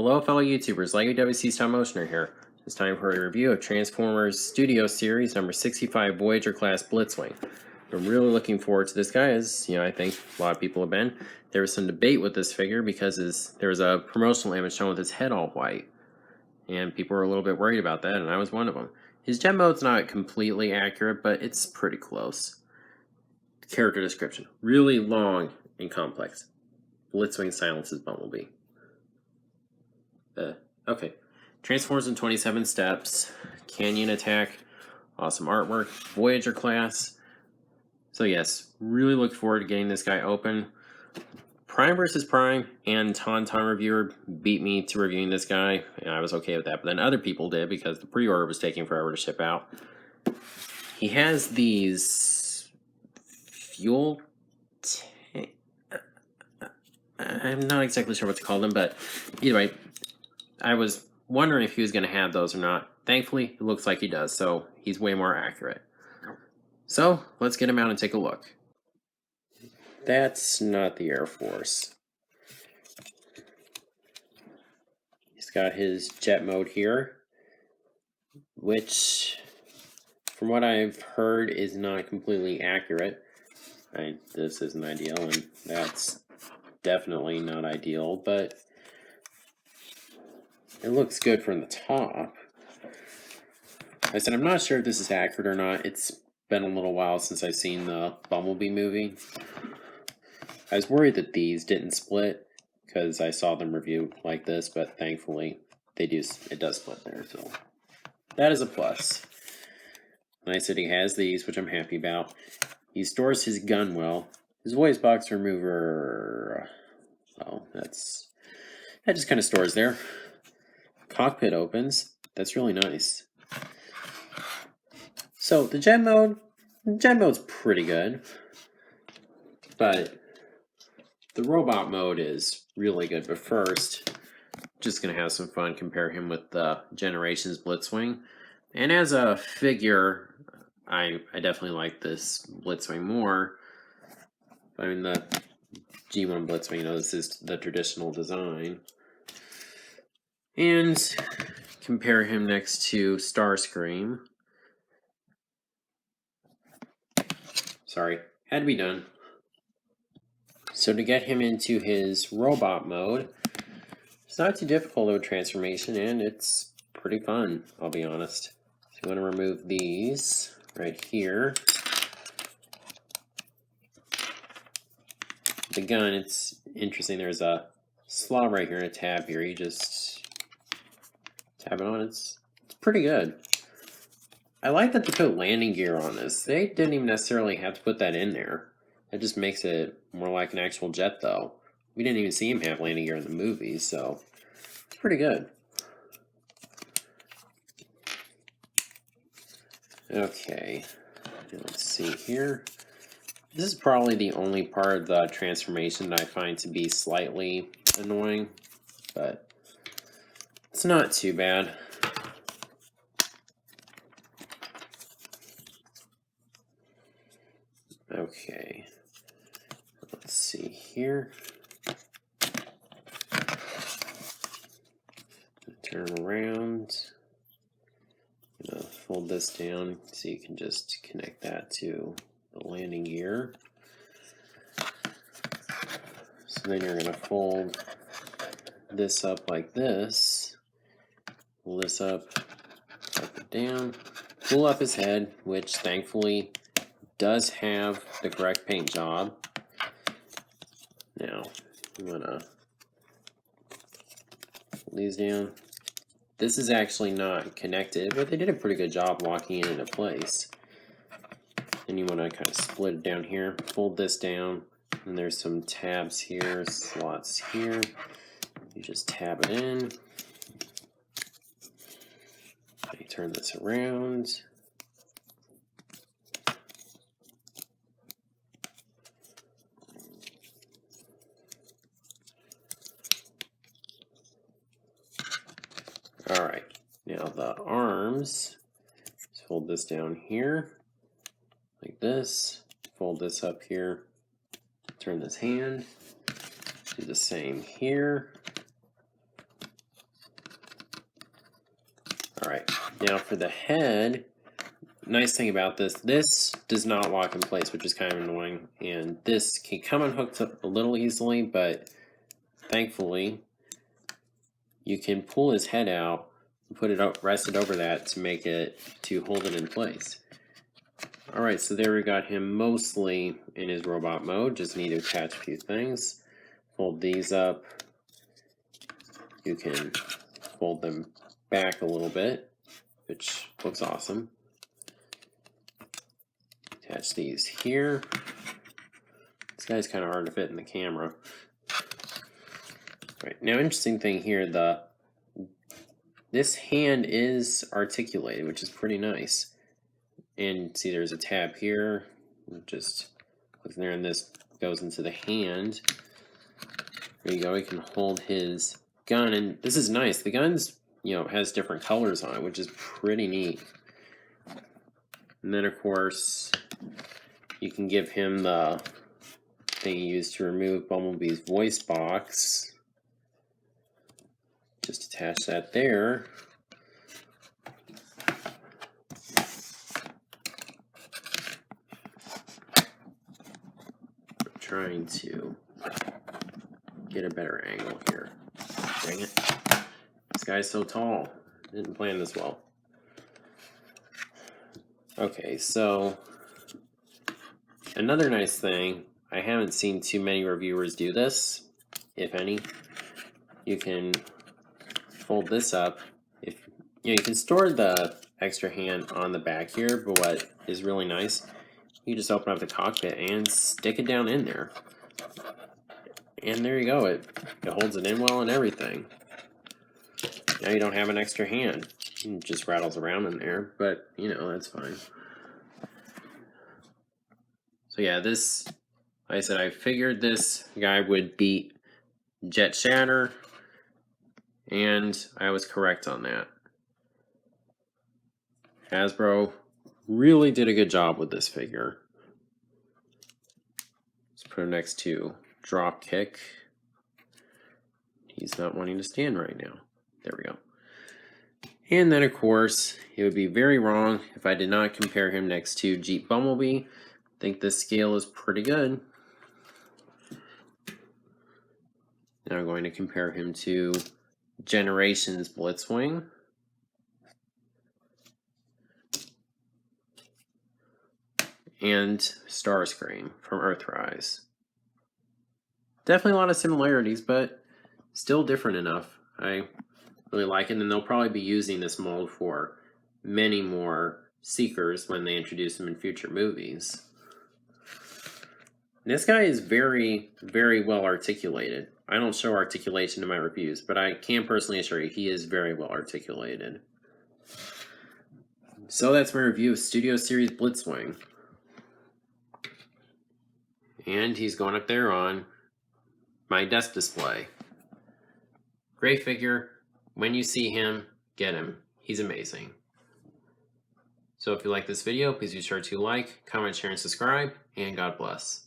Hello fellow YouTubers, LEGO WC Stop Motioner here. It's time for a review of Transformers Studio Series number 65 Voyager class Blitzwing. I'm really looking forward to this guy, as I think a lot of people have been. There was some debate with this figure because there was a promotional image shown with his head all white, and people were a little bit worried about that, and I was one of them. His jet mode's not completely accurate, but it's pretty close. Character description: really long and complex. Blitzwing silences Bumblebee. Okay. Transforms in 27 steps. Canyon attack. Awesome artwork. Voyager class. So yes, really look forward to getting this guy open. Prime versus Prime and Tauntaun Reviewer beat me to reviewing this guy, and I was okay with that. But then other people did because the pre-order was taking forever to ship out. He has these fuel tank. I'm not exactly sure what to call them, but either way, I was wondering if he was going to have those or not. Thankfully, it looks like he does, so he's way more accurate. So, let's get him out and take a look. That's not the Air Force. He's got his jet mode here, which, from what I've heard, is not completely accurate. This isn't ideal, and that's definitely not ideal, but it looks good from the top. I said I'm not sure if this is accurate or not. It's been a little while since I've seen the Bumblebee movie. I was worried that these didn't split because I saw them reviewed like this, but thankfully they do. It does split there, so that is a plus. And I said he has these, which I'm happy about. He stores his gun well. His voice box remover. Oh, that just kind of stores there. Cockpit opens. That's really nice. So the jet mode's pretty good, but the robot mode is really good. But first, just gonna have some fun, compare him with the Generations Blitzwing. And as a figure, I definitely like this Blitzwing more. I mean, the G1 Blitzwing, this is the traditional design. And compare him next to Starscream. Sorry, had to be done. So to get him into his robot mode, it's not too difficult of a transformation, and it's pretty fun, I'll be honest. So you want to remove these right here. The gun, it's interesting, there's a slot right here and a tab here. You just tap it on, it's pretty good. I like that they put landing gear on this. They didn't even necessarily have to put that in there. That just makes it more like an actual jet, though. We didn't even see him have landing gear in the movie, so it's pretty good. Okay, let's see here. This is probably the only part of the transformation that I find to be slightly annoying, but it's not too bad. Okay, let's see here. Turn around. I'm gonna fold this down so you can just connect that to the landing gear. So then you're gonna fold this up like this. Pull this up it down. Pull up his head, which thankfully does have the correct paint job. Now, I'm gonna pull these down. This is actually not connected, but they did a pretty good job locking it into place. And you want to kind of split it down here, fold this down, and there's some tabs here, slots here. You just tab it in. You turn this around. Alright, now the arms, just fold this down here, like this, fold this up here, turn this hand, do the same here, Alright, now for the head, nice thing about this does not lock in place, which is kind of annoying, and this can come unhooked a little easily, but thankfully you can pull his head out and put it up, rest it over that to hold it in place. Alright, so there we got him mostly in his robot mode. Just need to attach a few things. Fold these up. You can fold them back a little bit, which looks awesome. Attach these here. This guy's kind of hard to fit in the camera. Right, now interesting thing here, this hand is articulated, which is pretty nice. And see, there's a tab here. Just click there, and this goes into the hand. There you go. He can hold his gun, and this is nice. The gun's, has different colors on it, which is pretty neat. And then, of course, you can give him the thing you use to remove Bumblebee's voice box. Just attach that there. Trying to get a better angle here. Dang it. This guy's so tall. Didn't plan this well. Okay, so another nice thing, I haven't seen too many reviewers do this, if any. You can fold this up. You can store the extra hand on the back here, but what is really nice, you just open up the cockpit and stick it down in there. And there you go. It holds it in well and everything. Now you don't have an extra hand. It just rattles around in there, but that's fine. So yeah, this, like I said, I figured this guy would beat Jet Shatter, and I was correct on that. Hasbro really did a good job with this figure. Let's put him next to Dropkick. He's not wanting to stand right now. There we go. And then, of course, it would be very wrong if I did not compare him next to Jeep Bumblebee. I think this scale is pretty good. Now I'm going to compare him to Generations Blitzwing. And Starscream from Earthrise. Definitely a lot of similarities, but still different enough. I really like it, and they'll probably be using this mold for many more Seekers when they introduce them in future movies. This guy is very, very well articulated. I don't show articulation in my reviews, but I can personally assure you he is very well articulated. So that's my review of Studio Series Blitzwing. And he's going up there on my desk display. Great figure. When you see him, get him. He's amazing. So if you like this video, please be sure to like, comment, share, and subscribe, and God bless.